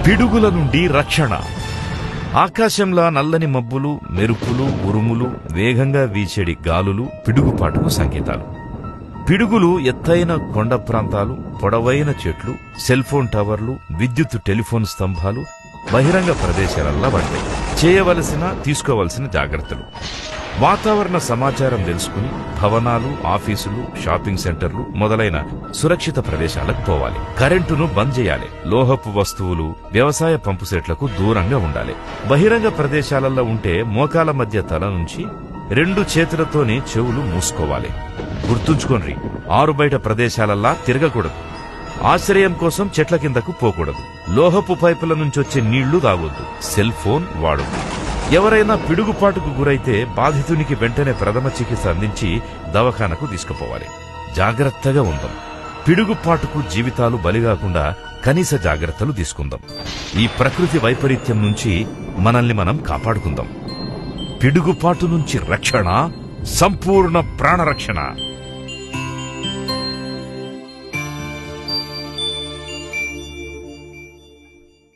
పిడుగుల నుండి రక్షణ. ఆకాశంలా నల్లని మబ్బులు, మెరుపులు, ఉరుములు, వేగంగా వీచేడి గాలులు పిడుగుపాటుకు సంకేతాలు. పిడుగులు ఎత్తైన కొండ ప్రాంతాలు, పొడవైన చెట్లు, సెల్ఫోన్ టవర్లు, విద్యుత్ టెలిఫోన్ స్తంభాలు, బహిరంగ ప్రదేశాలల్లా పడతాయి. చేయవలసిన, తీసుకోవలసిన జాగ్రత్తలు. వాతావరణ సమాచారం తెలుసుకుని భవనాలు, ఆఫీసులు, షాపింగ్ సెంటర్లు మొదలైన సురక్షిత ప్రదేశాలకు పోవాలి. కరెంటును బంద్ చేయాలి. లోహపు వస్తువులు, వ్యవసాయ పంపు సెట్లకు దూరంగా ఉండాలి. బహిరంగ ప్రదేశాలలో ఉంటే మోకాల మధ్య తల నుంచి 2 చేతులతోనే చెవులు మూసుకోవాలి. గుర్తుంచుకోండి, ఆరుబయట ప్రదేశాలల్లా తిరగకూడదు. ఆశ్రయం కోసం చెట్ల కిందకు పోకూడదు. లోహపు పైపుల నుంచొచ్చే నీళ్లు తాగొద్దు. సెల్ ఫోన్ వాడొద్దు. ఎవరైనా పిడుగుపాటుకు గురైతే బాధితునికి వెంటనే ప్రథమ చికిత్స అందించి దవాఖానకు తీసుకుపోవాలి. జాగ్రత్తగా ఉందాం. పిడుగుపాటుకు జీవితాలు బలిగాకుండా కనీస జాగ్రత్తలు తీసుకుందాం. ఈ ప్రకృతి వైపరీత్యం నుంచి మనల్ని మనం కాపాడుకుందాం. పిడుగుపాటు నుంచి రక్షణ, సంపూర్ణ ప్రాణరక్షణ.